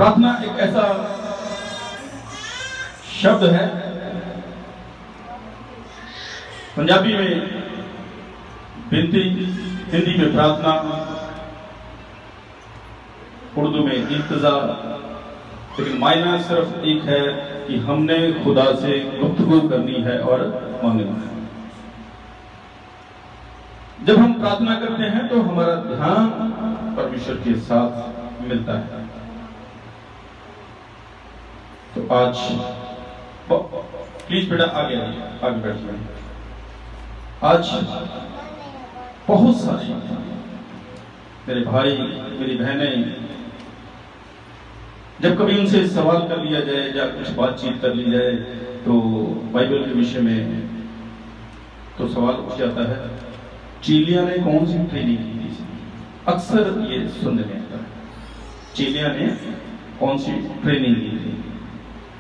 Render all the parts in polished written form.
प्रार्थना एक ऐसा शब्द है, पंजाबी में विनती, हिंदी में प्रार्थना, उर्दू में इंतजार, लेकिन मायना सिर्फ एक है कि हमने खुदा से गुफ्तगू करनी है और मांगना है। जब हम प्रार्थना करते हैं तो हमारा ध्यान परमेश्वर के साथ मिलता है। तो आज प्लीज बेटा आगे बैठ जाइए। आज बहुत सारे मेरे भाई मेरी बहनें, जब कभी उनसे सवाल कर लिया जाए या कुछ बातचीत कर ली जाए तो बाइबल के विषय में तो सवाल उठ जाता है, चेलिया ने कौन सी ट्रेनिंग की थी? अक्सर ये सुनने में आता है, चेलिया ने कौन सी ट्रेनिंग की थी।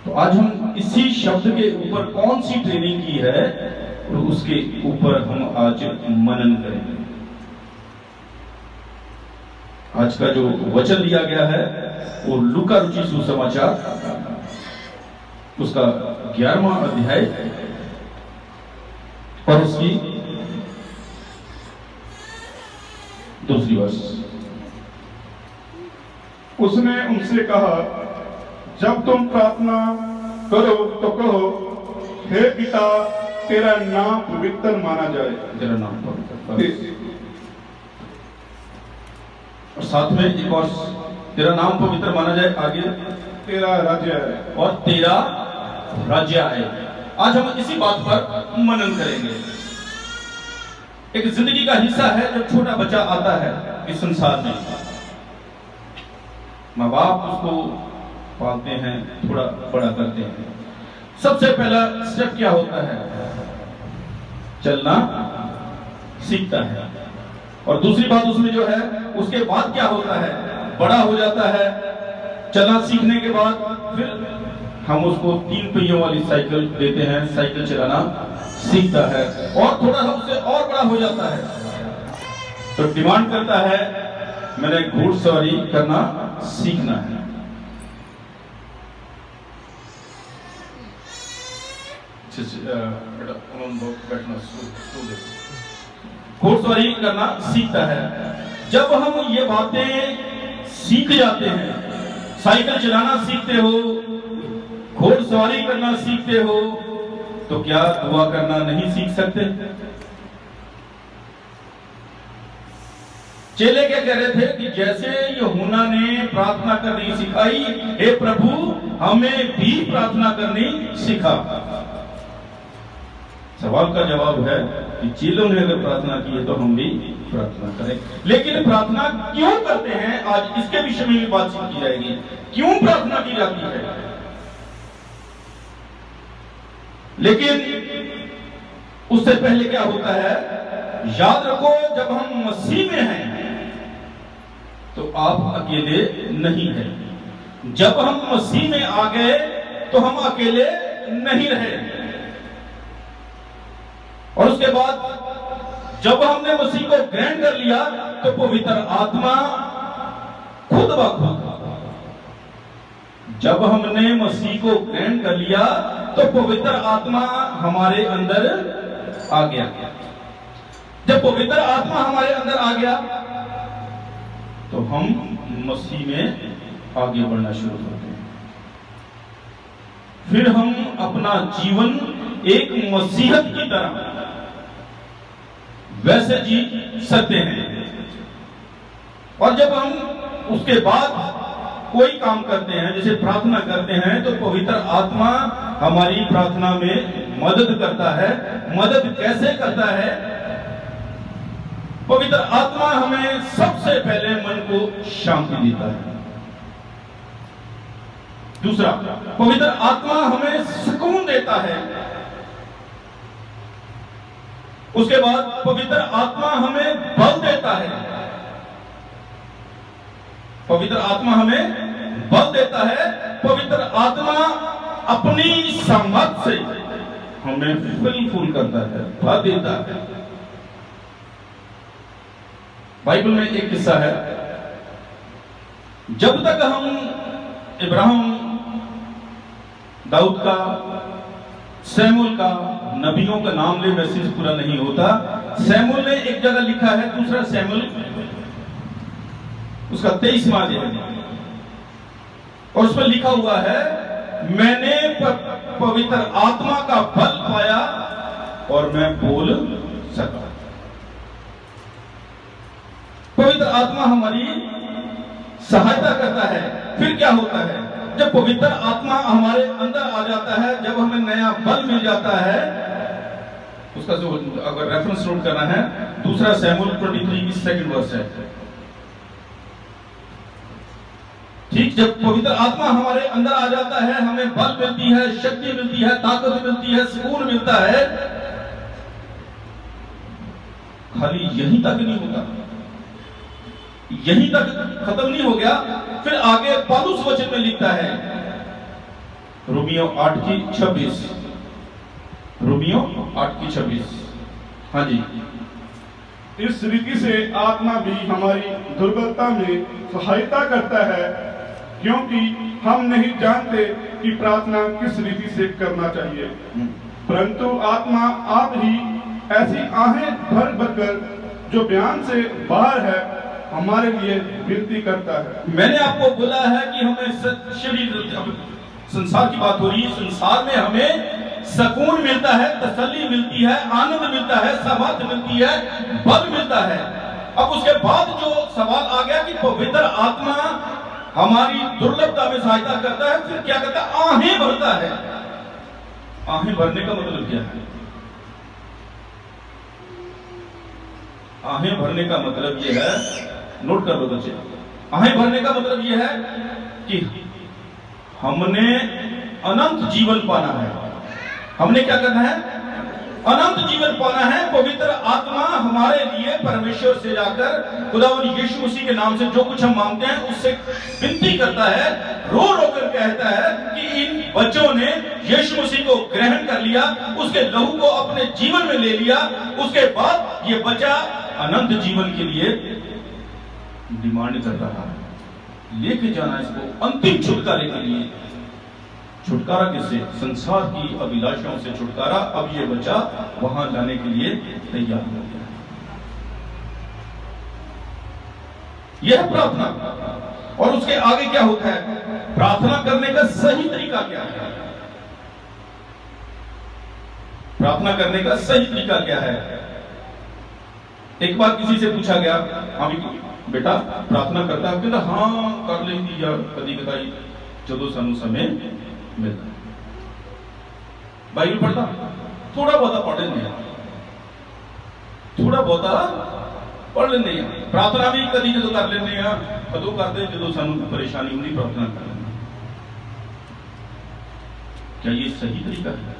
तो आज हम इसी शब्द के ऊपर कौन सी ट्रेनिंग की है और उसके ऊपर हम आज मनन करेंगे। आज का जो वचन दिया गया है वो लूका रुचि सुसमाचार उसका 11वां अध्याय और उसकी दूसरी वर्ष। उसने उनसे कहा, जब तुम प्रार्थना करो तो कहो, हे पिता, तेरा नाम पवित्र माना जाए। तेरा नाम पवित्र, और साथ में एक और, तेरा नाम पवित्र माना जाए, आगे तेरा राज्य है और तेरा राज्य आए। आज हम इसी बात पर मनन करेंगे। एक जिंदगी का हिस्सा है जब छोटा बच्चा आता है इस संसार में, माँ बाप उसको पालते हैं, थोड़ा बड़ा करते हैं। सबसे पहला स्टेप क्या होता है? चलना सीखता है। और दूसरी बात उसमें जो है, उसके बाद क्या होता है? बड़ा हो जाता है। चलना सीखने के बाद फिर हम उसको 3 पहियों वाली साइकिल देते हैं, साइकिल चलाना सीखता है। और थोड़ा सा उससे और बड़ा हो जाता है तो डिमांड करता है, मैंने घुड़सवारी करना सीखना है। घुड़सवारी करना सीखता है। जब हम ये बातें सीख जाते हैं, साइकिल चलाना सीखते हो, घुड़सवारी करना सीखते हो, तो क्या दुआ करना नहीं सीख सकते? चेले क्या कह रहे थे कि जैसे यूहन्ना ने प्रार्थना करनी सिखाई, हे प्रभु हमें भी प्रार्थना करनी सिखा। सवाल का जवाब है कि चेलों ने अगर प्रार्थना की है तो हम भी प्रार्थना करें। लेकिन प्रार्थना क्यों करते हैं, आज इसके विषय में भी बातचीत की जाएगी। क्यों प्रार्थना की जाती है? लेकिन उससे पहले क्या होता है, याद रखो, जब हम मसीह में हैं तो आप अकेले नहीं हैं। जब हम मसीह में आ गए तो हम अकेले नहीं रहे। और उसके बाद जब हमने मसीह को ग्रहण कर लिया तो पवित्र आत्मा खुद ब खुद, जब हमने मसीह को ग्रहण कर लिया तो पवित्र आत्मा हमारे अंदर आ गया। जब पवित्र आत्मा हमारे अंदर आ गया तो हम मसीह में आगे बढ़ना शुरू करते हैं। फिर हम अपना जीवन एक मसीहत की तरह वैसे जी सकते हैं। और जब हम उसके बाद कोई काम करते हैं, जैसे प्रार्थना करते हैं, तो पवित्र आत्मा हमारी प्रार्थना में मदद करता है। मदद कैसे करता है? पवित्र आत्मा हमें सबसे पहले मन को शांति देता है। दूसरा, पवित्र आत्मा हमें सुकून देता है। उसके बाद पवित्र आत्मा हमें बल देता है। पवित्र आत्मा हमें बल देता है। पवित्र आत्मा अपनी सामर्थ से हमें फुल करता है, भर देता है। बाइबल में एक किस्सा है, जब तक हम इब्राहिम, दाऊद का, सैमुअल का, नबियों का नाम ले वैसे पूरा नहीं होता। सैमुअल ने एक जगह लिखा है, दूसरा सैमुअल उसका 23वां अध्याय और उस पर लिखा हुआ है, मैंने पवित्र आत्मा का बल पाया और मैं बोल सका। पवित्र आत्मा हमारी सहायता करता है। फिर क्या होता है, जब पवित्र आत्मा हमारे अंदर आ जाता है, जब हमें नया बल मिल जाता है, उसका जो अगर रेफरेंस नोट करना है, दूसरा सैमुअल 23 की 2nd वर्स है। ठीक, जब पवित्र आत्मा हमारे अंदर आ जाता है, हमें बल मिलती है, शक्ति मिलती है, ताकत मिलती है, सुकून मिलता है। खाली यहीं तक नहीं होता, यहीं तक खत्म नहीं हो गया। फिर आगे पौलुस वचन में लिखता है, रोमियो 8:26, रोमियो 8:26। हाँ जी, इस रीति से आत्मा भी हमारी दुर्बलता में सहायता करता है, क्योंकि हम नहीं जानते कि प्रार्थना किस रीति से करना चाहिए, परंतु आत्मा आप ही ऐसी आहें भर भरकर जो बयान से बाहर है हमारे लिए विनती करता है। मैंने आपको बोला है कि हमें शरीर, संसार की बात हो रही है, संसार में हमें सुकून मिलता है, तसल्ली मिलती है, आनंद मिलता है, सामर्थ्य मिलती है, बल मिलता है। अब उसके बाद जो सवाल आ गया कि पवित्र आत्मा हमारी दुर्लभता में सहायता करता है, फिर क्या करता है, आहें भरता है। आहें भरने का मतलब क्या है? आहें भरने का मतलब यह है, नोट कर लो बच्चे, आहें भरने का मतलब यह है कि हमने अनंत जीवन पाना है। हमने क्या करना है? अनंत जीवन पाना है। पवित्र आत्मा हमारे लिए परमेश्वर से जाकर खुदावंद यीशु मसीह के नाम से जो कुछ हम मांगते हैं उससे विनती करता है, रो रो कर कहता है कि इन बच्चों ने यीशु मसीह को ग्रहण कर लिया, उसके लहू को अपने जीवन में ले लिया। उसके बाद ये बच्चा अनंत जीवन के लिए डिमांड कर रहा है, लेके जाना इसको अंतिम छुटकारे के लिए। छुटकारा किससे? संसार की अभिलाषाओं से छुटकारा। अब ये बच्चा वहां जाने के लिए तैयार हो गया। यह प्रार्थना, और उसके आगे क्या होता है? प्रार्थना करने का सही तरीका क्या है? प्रार्थना करने का सही तरीका क्या है? एक बार किसी से पूछा गया, हाँ बेटा प्रार्थना करता है? कहता हाँ कर लेती या कदी कदाई जदों सानू समय मिलता। बाइबल पढ़ता थोड़ा बहुत पढ़ लेने, थोड़ा बहुत पढ़ लेने। प्रार्थना भी कदी जो कर लेने, कदों करते जो सानू परेशानी होती प्रार्थना कर लेना। क्या ये सही तरीका है?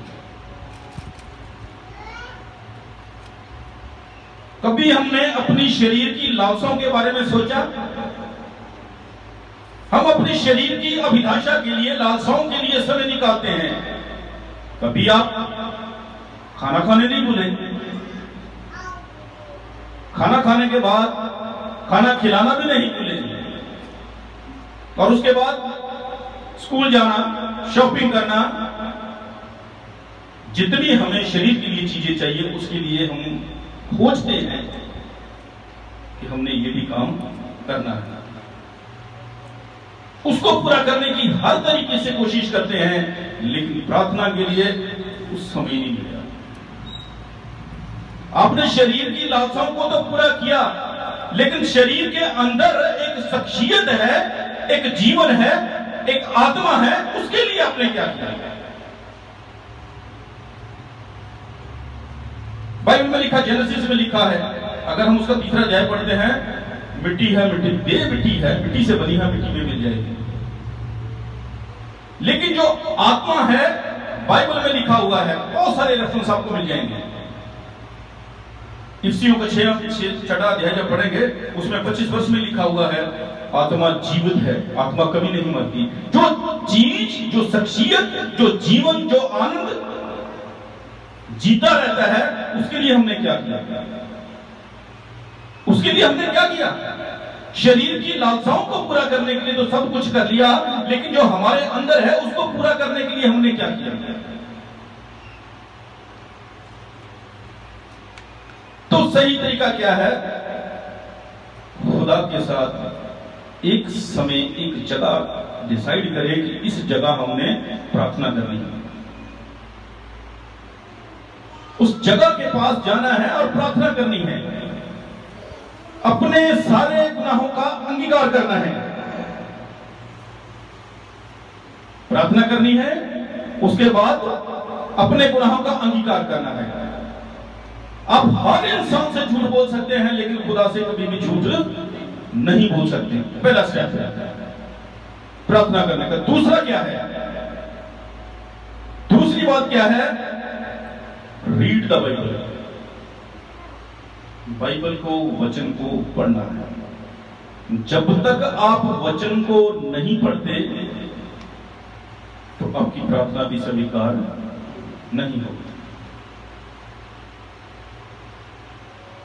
कभी हमने अपनी शरीर की लालसाओं के बारे में सोचा? हम अपने शरीर की अभिलाषा के लिए, लालसाओं के लिए समय निकालते हैं। कभी आप खाना खाने नहीं भूले, खाना खाने के बाद खाना खिलाना भी नहीं भूले, और उसके बाद स्कूल जाना, शॉपिंग करना, जितनी हमें शरीर के लिए चीजें चाहिए उसके लिए हम खोजते हैं कि हमने ये भी काम करना है। उसको पूरा करने की हर तरीके से कोशिश करते हैं, लेकिन प्रार्थना के लिए उस समय नहीं मिला। आपने शरीर की लालसाओं को तो पूरा किया, लेकिन शरीर के अंदर एक शख्सियत है, एक जीवन है, एक आत्मा है, उसके लिए आपने क्या किया? बाइबल में लिखा, जेनेसिस में लिखा है, अगर हम उसका 3रा अध्याय पढ़ते हैं, मिट्टी है, मिट्टी दे, मिट्टी है, मिट्टी से बनी है, मिट्टी में मिल जाएगी। लेकिन जो आत्मा है, बाइबल में लिखा हुआ है, बहुत सारे रेफरेंस आपको मिल जाएंगे। इफ्सियों का 6 अध्याय जब पढ़ेंगे, उसमें 25 वर्ष में लिखा हुआ है, आत्मा जीवित है, आत्मा कभी नहीं मरती। जो चीज, जो शख्सियत, जो जीवन, जो आनंद जीता रहता है, उसके लिए हमने क्या किया? उसके लिए हमने क्या किया? शरीर की लालसाओं को पूरा करने के लिए तो सब कुछ कर लिया, लेकिन जो हमारे अंदर है उसको पूरा करने के लिए हमने क्या किया? तो सही तरीका क्या है? खुदा के साथ एक समय एक जगह डिसाइड करें कि इस जगह हमने प्रार्थना करनी है, उस जगह के पास जाना है और प्रार्थना करनी है, अपने सारे गुनाहों का अंगीकार करना है, प्रार्थना करनी है, उसके बाद अपने गुनाहों का अंगीकार करना है। आप हर इंसान से झूठ बोल सकते हैं, लेकिन खुदा से कभी भी झूठ नहीं बोल सकते। पहला स्टेप है प्रार्थना करने का। दूसरा क्या है? दूसरी बात क्या है? Read the Bible. बाइबल को, वचन को पढ़ना है। जब तक आप वचन को नहीं पढ़ते तो आपकी प्रार्थना भी स्वीकार नहीं होगी।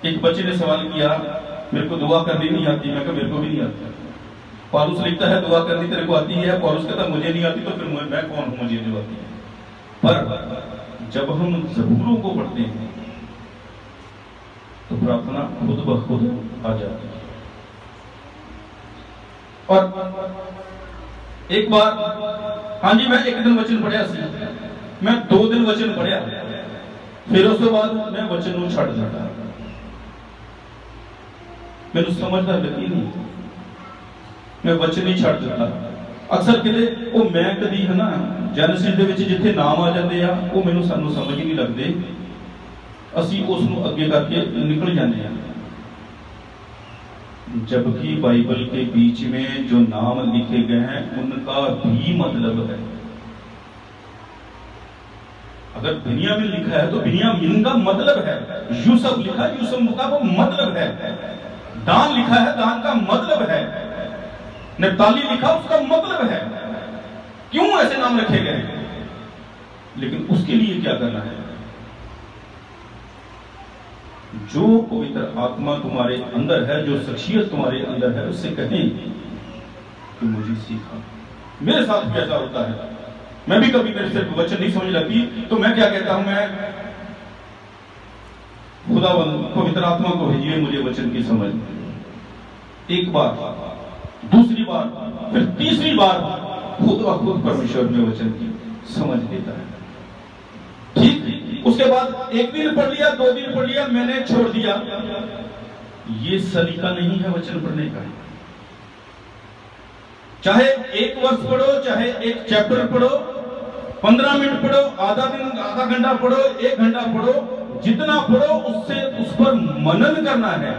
एक बच्चे ने सवाल किया, मेरे को दुआ करनी नहीं आती। मैं कहा मेरे को भी नहीं आती। पौलुस लिखता है दुआ करनी तेरे को आती है। पौलुस कहता मुझे नहीं आती, तो फिर मैं कौन हूं मुझे जो आती है? पर जब हम ज़बूरों को पढ़ते हैं तो प्रार्थना खुद ब खुद आ जाती है। और एक बार, हाँ जी, मैं एक दिन वचन पढ़िया सी, मैं 2 दिन वचन पढ़िया, फिर उसके बाद मैं वचन को छड़ दिया। मैंने समझदार लगी नहीं, मैं वचन ही छड़ दिता। अक्सर कहते वो मैं कभी है ना जेनेसिस दे विच जिथे नाम आ जाते आ वो मैनू सानू समझ नहीं लगते, असी उसनू अगे करके निकल जाते हैं। जबकि बाइबल के बीच में जो नाम लिखे गए हैं उनका भी मतलब है। अगर बिन्यामीन लिखा है तो बिन्यामीन का मतलब है। यूसुफ लिखा, यूसुफ का वो मतलब है। दान लिखा है, दान का मतलब है। नप्ताली लिखा, उसका मतलब है। क्यों ऐसे नाम रखे गए? लेकिन उसके लिए क्या करना है? जो पवित्र आत्मा तुम्हारे अंदर है, जो शख्सियत तुम्हारे अंदर है, उससे कहें कि मुझे सीखा। मेरे साथ कैसा होता है, मैं भी कभी मेरे से वचन नहीं समझ लगती तो मैं क्या कहता हूं, मैं खुदा पवित्र आत्मा को भेजिए मुझे वचन की समझ। एक बार, दूसरी बार, फिर तीसरी बार खुद व खुद परमेश्वर में वचन की समझ देता है। ठीक, उसके बाद 1 दिन पढ़ लिया, 2 दिन पढ़ लिया, मैंने छोड़ दिया। ये सलीका नहीं है वचन पढ़ने का। चाहे 1 वर्ष पढ़ो, चाहे 1 चैप्टर पढ़ो, 15 मिनट पढ़ो, आधा दिन, आधा घंटा पढ़ो, 1 घंटा पढ़ो, जितना पढ़ो उससे उस पर मनन करना है।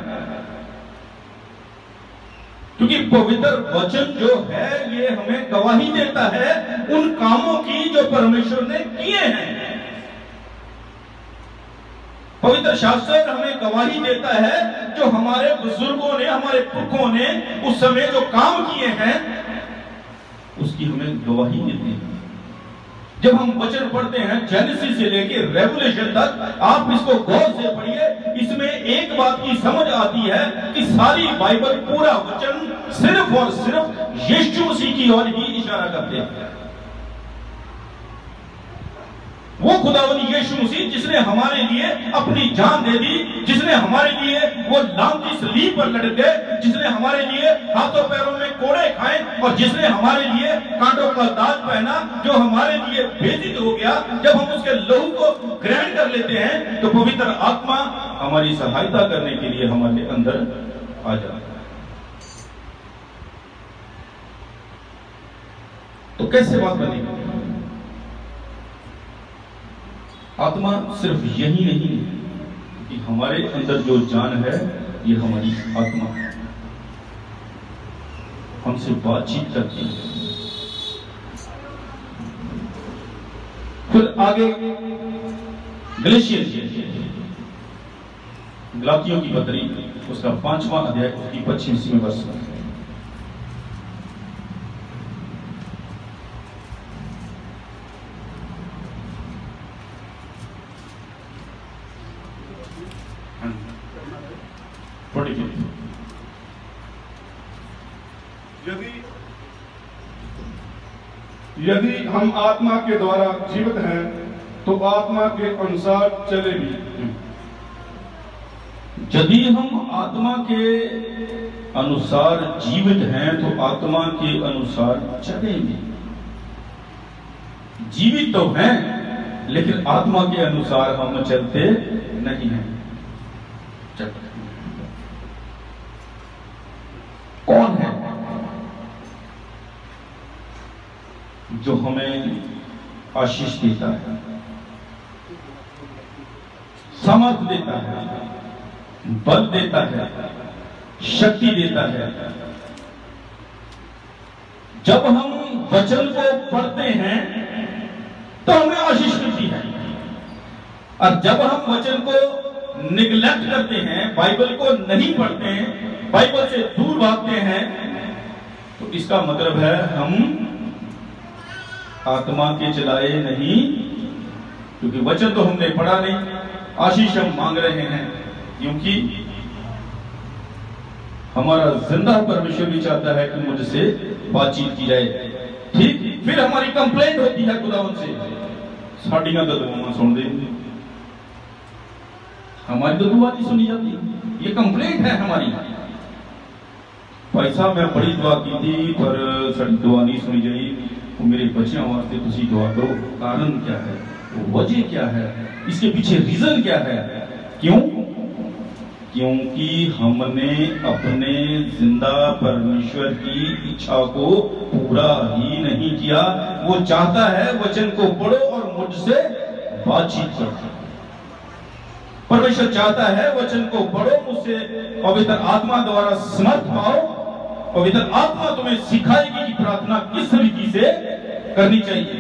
क्योंकि पवित्र वचन जो है ये हमें गवाही देता है उन कामों की जो परमेश्वर ने किए हैं। पवित्र शास्त्र हमें गवाही देता है जो हमारे बुजुर्गों ने, हमारे पुरखों ने उस समय जो काम किए हैं उसकी हमें गवाही देती है। जब हम वचन पढ़ते हैं जेनेसिस से लेकर रेवलेशन तक, आप इसको गौर से पढ़िए, इसमें एक बात की समझ आती है कि सारी बाइबल, पूरा वचन सिर्फ और सिर्फ यीशु मसीह की ओर ही इशारा करते हैं। वो खुदावन यीशु मसीह जिसने हमारे लिए अपनी जान दे दी, जिसने हमारे लिए वो लांती सलीब पर लटक गए, जिसने हमारे लिए हाथों पैरों में कोड़े खाए और जिसने हमारे लिए कांटों का ताज पहना, जो हमारे लिए बेइज्जत हो गया। जब हम उसके लहू को ग्रहण कर लेते हैं तो पवित्र आत्मा हमारी सहायता करने के लिए हमारे अंदर आ जाता है। तो कैसे बात बनेगी? आत्मा सिर्फ यही नहीं कि हमारे अंदर जो जान है ये हमारी आत्मा है, हमसे बातचीत करती है। फिर आगे गलातियों की पत्री, उसका 5वां अध्याय, उसकी 25वें वर्ष में यदि हम आत्मा के द्वारा जीवित हैं तो आत्मा के अनुसार चले भी। यदि हम आत्मा के अनुसार जीवित हैं तो आत्मा के अनुसार चले भी। जीवित तो हैं लेकिन आत्मा के अनुसार हम चलते नहीं हैं। कौन है जो हमें आशीष देता है, समर्थ देता है, बल देता है, शक्ति देता है? जब हम वचन को पढ़ते हैं तो हमें आशीष मिलती है, और जब हम वचन को निगलेक्ट करते हैं, बाइबल को नहीं पढ़ते हैं, बाइबल से दूर भागते हैं, तो इसका मतलब है हम आत्मा के चलाए नहीं, क्योंकि वचन तो हमने पढ़ा नहीं, आशीष हम मांग रहे हैं। क्योंकि हमारा जिंदा परमेश्वर भी चाहता है कि मुझसे बातचीत की जाए, ठीक? फिर हमारी कंप्लेंट होती है खुदावन से, साड़ियां तो दुआ सुन दे, हमारी तो दुआ नहीं सुनी जाती। ये कंप्लेंट है हमारी। भाई साहब मैं बड़ी दुआ की थी पर साड़ी दुआ नहीं सुनी गई, तो मेरे बच्चों वास्ते तुसी दुआ करो। कारण क्या है, वजह क्या है, इसके पीछे रीजन क्या है? क्यों? क्योंकि हमने अपने जिंदा परमेश्वर की इच्छा को पूरा ही नहीं किया। वो चाहता है वचन को पढ़ो और मुझसे बातचीत करो। परमेश्वर चाहता है वचन को पढ़ो, मुझसे पवित्र आत्मा द्वारा समर्थ पाओ। पवित्र आत्मा तुम्हें सिखाएगी कि प्रार्थना किस तरीके से करनी चाहिए।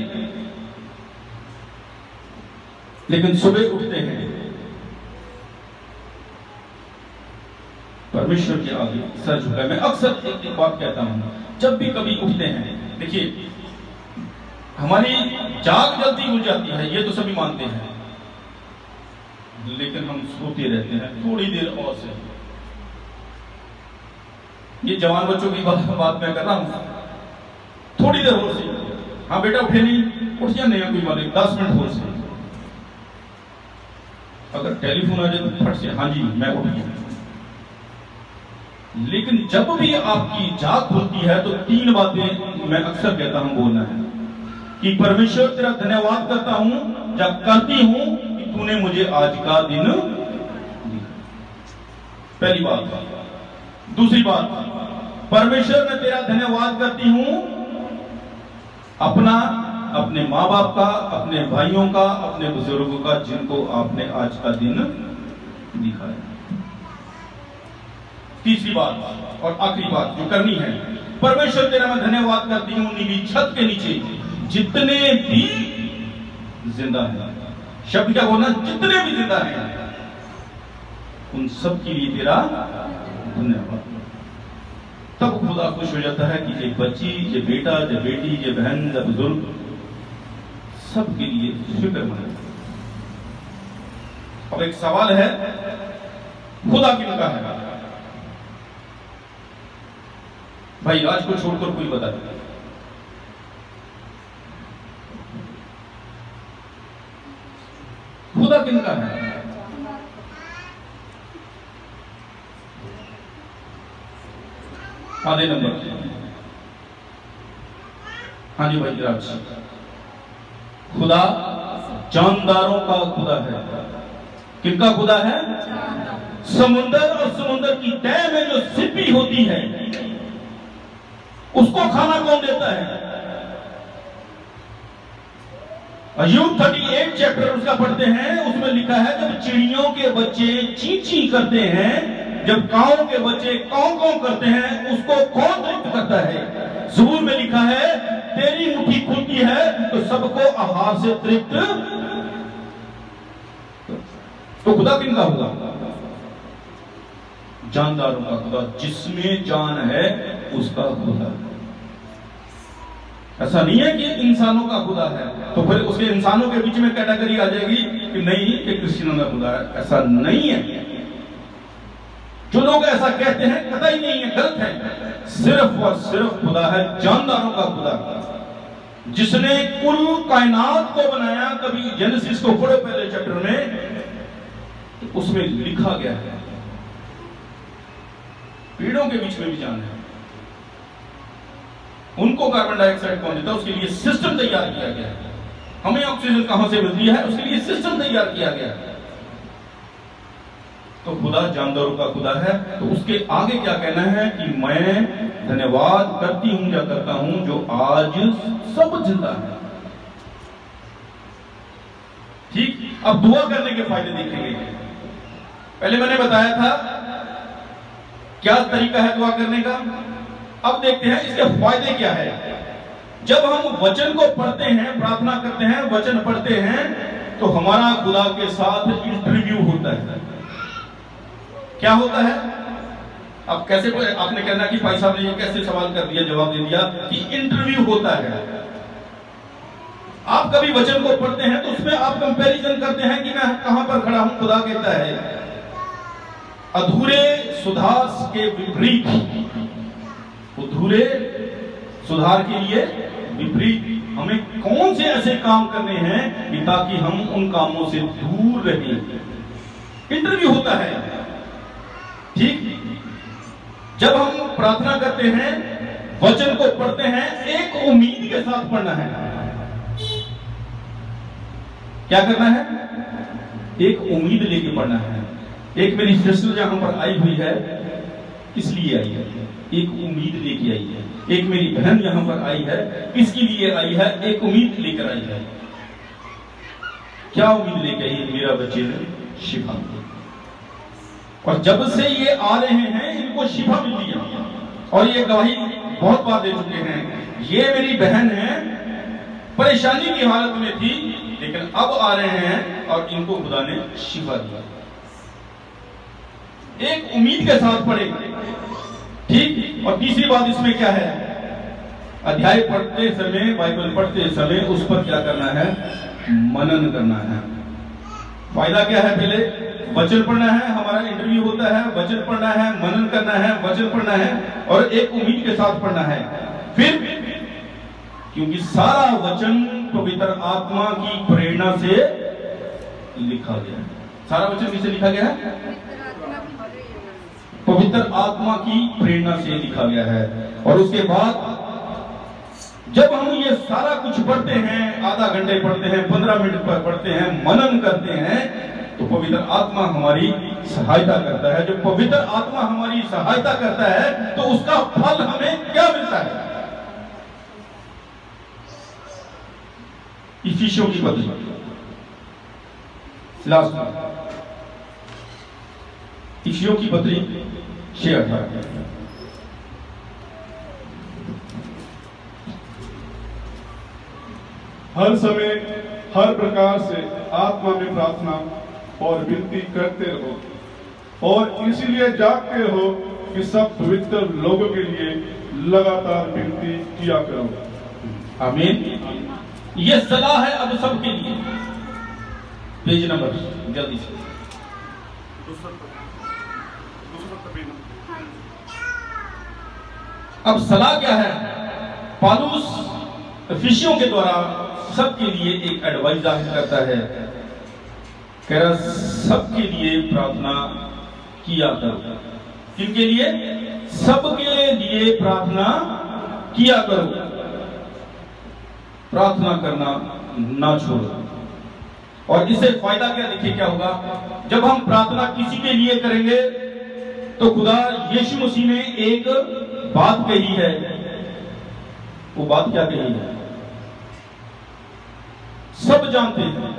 लेकिन सुबह उठते हैं, परमेश्वर के आगे सर झुकाए। मैं अक्सर एक बात कहता हूं, जब भी कभी उठते हैं, देखिए हमारी जाग जल्दी उठ जाती है, ये तो सभी मानते हैं, लेकिन हम सोते रहते हैं थोड़ी देर और से। ये जवान बच्चों की बात मैं कर रहा हूं, थोड़ी देर और से। हाँ बेटा उठे नहीं, उठ जा, नहीं कोई बात नहीं, 10 मिनट और से। अगर टेलीफोन आ जाए तो फट से हाँ जी मैं उठ गया। लेकिन जब भी आपकी जाग खुलती है तो 3 बातें मैं अक्सर कहता हूं बोलना है कि परमेश्वर तेरा धन्यवाद करता हूं, जब करती हूं कि तूने मुझे आज का दिन दिया। पहली बात। दूसरी बात, परमेश्वर मैं तेरा धन्यवाद करती हूं अपने माँ बाप का, अपने भाइयों का, अपने बुजुर्गों का, जिनको आपने आज का दिन दिखाया। तीसरी बात और आखिरी बात जो करनी है, परमेश्वर तेरा मैं धन्यवाद करती हूं नीली छत के नीचे जितने भी जिंदा हैं। शब्द क्या बोलना, जितने भी जिंदा हैं उन सब के लिए तेरा धन्यवाद। तब खुदा खुश हो जाता है कि ये बच्ची, ये बेटा, ये बेटी, ये बहन, ये बुजुर्ग, सबके लिए फिक्रमंद है। अब एक सवाल है, खुदा किनका है? भाई राज को छोड़कर कोई बता दे। खुदा किनका है? आधे नंबर। हाँ जी भाई राज, खुदा जानदारों का खुदा है। किनका खुदा है? समुंदर और समुंदर की तह में जो सिपी होती है उसको खाना कौन देता है? अय्यूब 38 चैप्टर उसका पढ़ते हैं, उसमें लिखा है जब चिड़ियों के बच्चे ची ची करते हैं, जब काऊ के बच्चे काऊ काऊ करते हैं, उसको कौन तृप्त करता है? ज़बूर में लिखा है तेरी मुट्ठी खुलती है तो सबको आहार से तृप्त। तो खुदा किनका होगा? जानदारों का खुदा, जिसमें जान है उसका खुदा। ऐसा नहीं है कि इंसानों का खुदा है तो फिर उसके इंसानों के बीच में कैटेगरी आ जाएगी कि नहीं ये क्रिश्चियनों का खुदा है। ऐसा नहीं है। जो लोग ऐसा कहते हैं कतई नहीं है, गलत है। सिर्फ और सिर्फ खुदा है जानदारों का खुदा। जिसने कुल कायनात को बनाया, कभी जेनेसिस को पढ़ो पहले चैप्टर में, तो उसमें लिखा गया है पेड़ों के बीच में भी जान है, उनको कार्बन डाइऑक्साइड कौन देता है, उसके लिए सिस्टम तैयार किया गया है। हमें ऑक्सीजन कहां से मिलती है, उसके लिए सिस्टम तैयार किया गया है। तो खुदा जानदारों का खुदा है, तो उसके आगे क्या कहना है कि मैं धन्यवाद करती हूं या करता हूं जो आज सब जिंदा है। ठीक, अब दुआ करने के फायदे देखेंगे। पहले मैंने बताया था क्या तरीका है दुआ करने का, अब देखते हैं इसके फायदे क्या है। जब हम वचन को पढ़ते हैं, प्रार्थना करते हैं, वचन पढ़ते हैं, तो हमारा खुदा के साथ इंटरव्यू होता है। क्या होता है? अब कैसे, आपने कहना कि भाई साहब ने ये कैसे सवाल कर दिया, जवाब दे दिया कि इंटरव्यू होता है। आप कभी वचन को पढ़ते हैं तो उसमें आप कंपैरिजन करते हैं कि मैं कहां पर खड़ा हूं। खुदा कहता है अधूरे सुधार के विपरीत, अधूरे सुधार के लिए विपरीत हमें कौन से ऐसे काम करने हैं कि ताकि हम उन कामों से दूर रहें। इंटरव्यू होता है। ठीक, जब हम प्रार्थना करते हैं, वचन को पढ़ते हैं, एक उम्मीद के साथ पढ़ना है। क्या करना है? एक उम्मीद लेके पढ़ना है। एक मेरी सिस्टर यहां पर आई हुई है, इसलिए आई है, एक उम्मीद लेके आई है। एक मेरी बहन यहां पर आई है, इसके लिए आई है, एक उम्मीद लेकर आई है। क्या उम्मीद लेके आई है? मेरा बच्चे ने शिफा दी, और जब से ये आ रहे हैं इनको शिफा मिल रही है, और ये गवाही बहुत बार दे चुके हैं। ये मेरी बहन है, परेशानी की हालत में थी, लेकिन अब आ रहे हैं और इनको खुदा ने शिफा दिया। एक उम्मीद के साथ पढ़े। ठीक, और तीसरी बात इसमें क्या है? अध्याय पढ़ते समय, बाइबल पढ़ते समय उस पर क्या करना है? मनन करना है। फायदा क्या है? पहले वचन पढ़ना है, हमारा इंटरव्यू होता है, वचन पढ़ना है, मनन करना है, वचन पढ़ना है, और एक उम्मीद के साथ पढ़ना है। फिर क्योंकि सारा वचन पवित्र आत्मा की प्रेरणा से लिखा गया है। सारा वचन किससे लिखा गया है? पवित्र आत्मा की प्रेरणा से लिखा गया है। और उसके बाद जब हम ये सारा कुछ पढ़ते हैं, आधा घंटे पढ़ते हैं, 15 मिनट पर पढ़ते हैं, मनन करते हैं, तो पवित्र आत्मा हमारी सहायता करता है। जब पवित्र आत्मा हमारी सहायता करता है तो उसका फल हमें क्या मिलता है? इफिसियों की पत्री, लास्ट इफिसियों की पत्री 6:18। हर समय हर प्रकार से आत्मा में प्रार्थना और विनती करते रहो, और इसीलिए जागते रहो कि सब पवित्र लोगों के लिए लगातार विनती किया करो। आमीन। ये सलाह है अब सबके लिए। पेज नंबर जल्दी से, अब सलाह क्या है? पौलुस इफिसियों के द्वारा सबके लिए एक एडवाइस जाहिर करता है। कह रहा सबके लिए प्रार्थना किया करो। किनके लिए? सबके लिए प्रार्थना किया करो। प्रार्थना करना ना छोड़ो। और इससे फायदा क्या? देखिए क्या होगा। जब हम प्रार्थना किसी के लिए करेंगे तो खुदा यीशु मसीह ने एक बात कही है। वो बात क्या कही है? सब जानते हैं,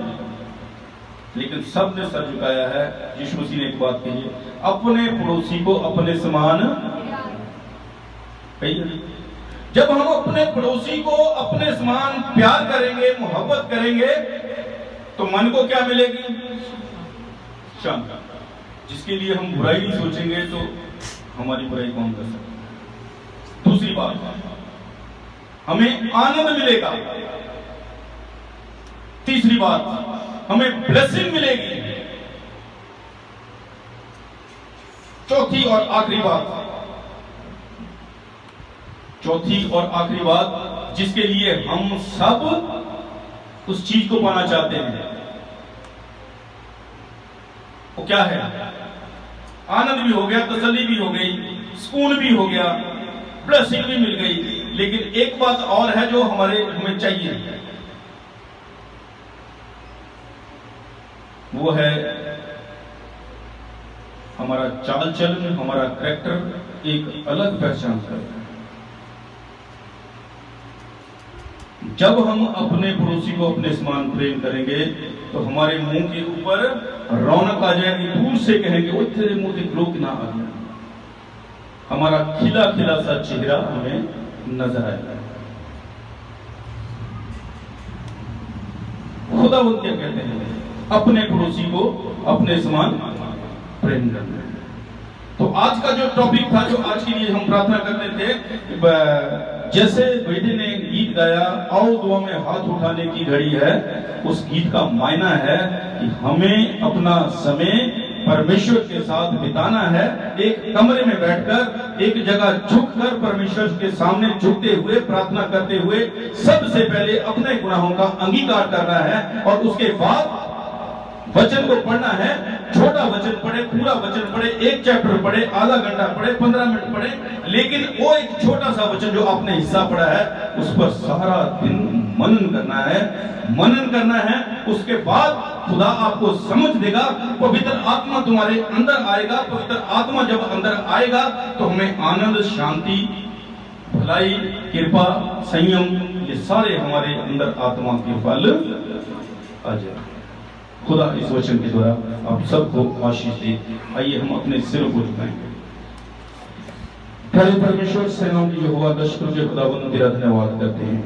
लेकिन सब ने सर झुकाया है। यीशु मसीह ने एक बात कही है, अपने पड़ोसी को अपने समान। जब हम अपने पड़ोसी को अपने समान प्यार करेंगे, मोहब्बत करेंगे, तो मन को क्या मिलेगी? शांति। जिसके लिए हम बुराई नहीं सोचेंगे तो हमारी बुराई कौन कर सकता? दूसरी बात, हमें आनंद मिलेगा। तीसरी बात, हमें ब्लेसिंग मिलेगी। चौथी और आखिरी बात, जिसके लिए हम सब उस चीज को पाना चाहते हैं, वो क्या है? आनंद भी हो गया, तसल्ली भी हो गई, सुकून भी हो गया, ब्लेसिंग भी मिल गई। लेकिन एक बात और है जो हमें चाहिए, वो है हमारा चाल चलन, हमारा कैरेक्टर एक अलग पहचान करता है। जब हम अपने पड़ोसी को अपने समान प्रेम करेंगे तो हमारे मुंह के ऊपर रौनक आ जाएगी, दूर से कहेंगे वो तेरे मुंह से ग्लो ना आ गया। हमारा खिला खिला सा चेहरा हमें नजर आएगा। खुदावंद क्या कहते हैं? अपने पड़ोसी को अपने समान प्रेम करना। तो आज का जो टॉपिक था, जो आज के लिए हम प्रार्थना करते थे, जैसे बेटे ने गीत गाया, आओ दुआ में हाथ उठाने की घड़ी है, उस गीत का मायना है कि हमें अपना समय परमेश्वर के साथ बिताना है। एक कमरे में बैठकर, एक जगह झुककर परमेश्वर के सामने झुकते हुए प्रार्थना करते हुए सबसे पहले अपने गुनाहों का अंगीकार करना है, और उसके बाद वचन को पढ़ना है। छोटा वचन पढ़े, पूरा वचन पढ़े, एक चैप्टर पढ़े, आधा घंटा पढ़े, 15 मिनट पढ़े, लेकिन वो एक छोटा सा वचन जो आपने हिस्सा पढ़ा है उस पर सारा दिन मनन करना है, मनन करना है। उसके बाद खुदा आपको समझ देगा, पवित्र आत्मा तुम्हारे अंदर आएगा। पवित्र आत्मा जब अंदर आएगा तो हमें आनंद, शांति, भलाई, कृपा, संयम, ये सारे हमारे अंदर आत्मा के फल आ जाए। खुदा इस वचन के द्वारा आप सबको आशीष दे। आइए हम अपने सिरों को झुकाएंगे। प्यारे परमेश्वर, सेनाओं की यहोवा, दशकों के खुदावंद तेरा धन्यवाद करते हैं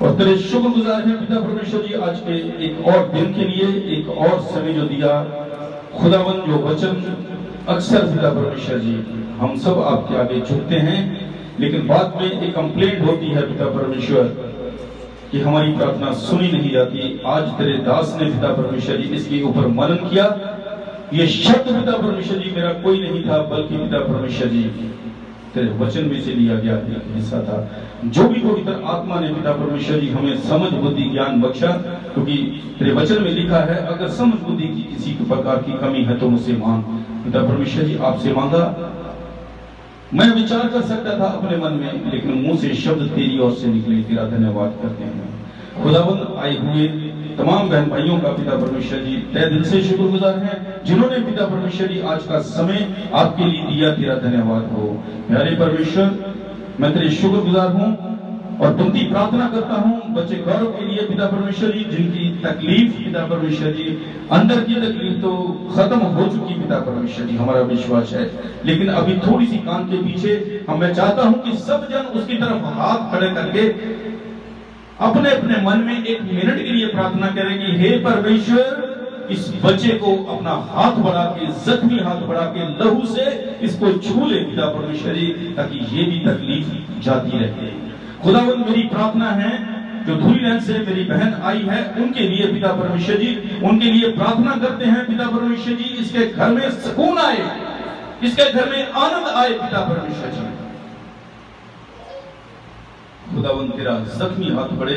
और तेरे शुक्रगुजार हैं पिता परमेश्वर जी, आज के एक और दिन के लिए, एक और समय जो दिया खुदावंद, जो वचन अक्सर पिता परमेश्वर जी हम सब आपके आगे झुकते हैं, लेकिन बाद में एक कंप्लेंट होती है पिता परमेश्वर कि हमारी प्रार्थना सुनी नहीं जाती। आज तेरे दास ने पिता परमेश्वर जी इसके ऊपर मनन किया। ये शब्द पिता परमेश्वर जी मेरा कोई नहीं था, बल्कि पिता परमेश्वर जी तेरे वचन में से लिया गया एक हिस्सा था। जो भी पवित्र आत्मा ने पिता परमेश्वर जी हमें समझ, बुद्धि, ज्ञान बख्शा, क्योंकि तेरे वचन में लिखा है अगर समझ बुद्धि की किसी प्रकार की कमी है तो मुझसे मांग। पिता परमेश्वर जी आपसे मांगा, मैं विचार कर सकता था अपने मन में, लेकिन मुंह से शब्द तेरी ओर से निकले। तेरा धन्यवाद करते हैं खुदावंद। आए हुए तमाम बहन भाइयों का पिता परमेश्वर जी तहे दिल से शुक्रगुजार हैं, जिन्होंने पिता परमेश्वर जी आज का समय आपके लिए दिया। तेरा धन्यवाद हो प्यारे परमेश्वर, मैं तेरे शुक्रगुजार हूँ और विनती प्रार्थना करता हूँ बच्चे गौरव के लिए पिता परमेश्वर जी, जिनकी तकलीफ पिता परमेश्वर जी, अंदर की तकलीफ तो खत्म हो चुकी पिता परमेश्वर जी, हमारा विश्वास है, लेकिन अभी थोड़ी सी कान के पीछे मैं चाहता हूँ कि सब जन उसकी तरफ हाथ खड़े करके अपने अपने मन में एक मिनट के लिए प्रार्थना करें कि हे परमेश्वर, इस बच्चे को अपना हाथ बढ़ा के, जख्मी हाथ बढ़ा के लहू से इसको छू ले पिता परमेश्वर जी, ताकि ये भी तकलीफ जाती रहे। खुदावंद मेरी प्रार्थना है जो धुलीलैंड से मेरी बहन आई है उनके लिए पिता परमेश्वर जी, उनके लिए प्रार्थना करते हैं पिता परमेश्वर जी, इसके घर में सुकून आए, इसके घर में आनंद आए पिता परमेश्वर जी। खुदावंद तेरा जख्मी हाथ बढ़े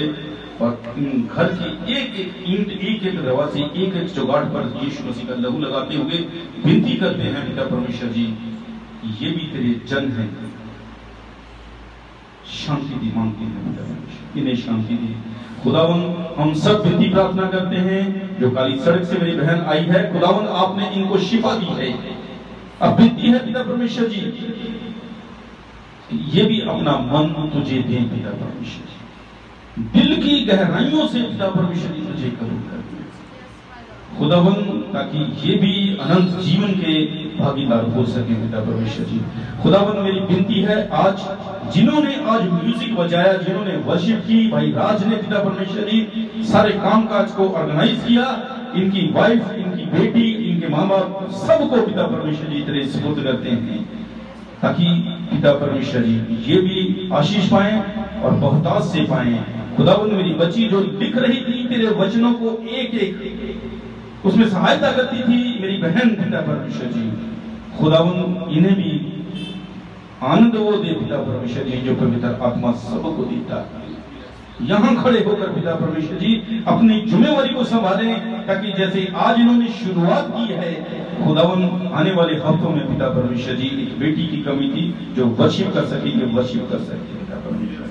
और घर की एक एक ईंट, एक एक दरवाजे, एक एक चौगाट पर यीशु मसीह का लहू लगाते हुए विनती करते हैं पिता परमेश्वर जी, ये भी तेरे जन हैं, शांति दी मांगते हैं पिता परमेश्वर, इन्हें शांति दी। खुदावंद हम सब विनती प्रार्थना करते हैं, जो काली सड़क से मेरी बहन आई है, खुदावंद आपने इनको शिफा दी है। अब विनती है पिता परमेश्वर जी, ये भी अपना मन तुझे दे पिता परमेश्वर जी, दिल की गहराइयों से पिता परमेश्वर जी तुझे कबूल कर खुदावंद, ताकि ये भी अनंत जीवन के भागीदार हो सके पिता परमेश्वर जी। खुदावंद मेरी विनती है, आज जिन्होंने आज म्यूजिक बजाया, जिन्होंने वर्शिप की, भाई राज ने पिता परमेश्वर जी सारे कामकाज को ऑर्गेनाइज किया, इनकी वाइफ, इनकी बेटी, इनके माँ बाप, सबको पिता परमेश्वर जी तेरे सुपुर्द करते हैं, ताकि पिता परमेश्वर जी ये भी आशीष पाए और बहुतायत से पाए। खुदावंद मेरी बच्ची जो लिख रही थी तेरे वचनों को, एक एक उसमें सहायता करती थी मेरी बहन पिता परमेश्वर जी, खुदावंद इन्हें भी आनंद वो दे पिता परमेश्वर जी जो पवित्र आत्मा सबको देता है। यहाँ खड़े होकर पिता परमेश्वर जी अपनी जिम्मेवारी को संभालें, ताकि जैसे आज इन्होंने शुरुआत की है, खुदावन आने वाले हफ्तों में पिता परमेश्वर जी एक बेटी की कमी थी जो वर्शिप कर सकेंगे, वर्शिप कर सकेंगे। पिता परमेश्वर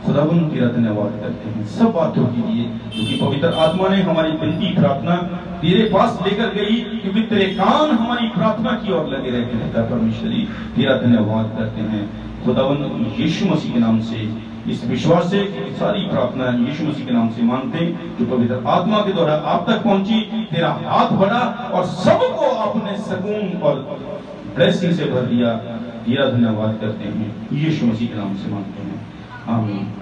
खुदावन तेरा धन्यवाद करते हैं सब बातों के लिए, क्योंकि पवित्र आत्मा ने हमारी विनती प्रार्थना तेरे पास लेकर गई, क्योंकि तेरे कान हमारी प्रार्थना की ओर लगे रहते हैं। पिता परमेश्वर जी तेरा धन्यवाद करते हैं खुदावन यीशु मसीह के नाम से, इस विश्वास से सारी प्रार्थना यीशु मसीह के नाम से मांगते हैं जो पवित्र आत्मा के द्वारा आप तक पहुंची। तेरा हाथ बढ़ा और सबको अपने सुकून और ब्लेसिंग से भर दिया। तेरा धन्यवाद करते हैं यीशु मसीह के नाम से मांगते हैं, आमीन।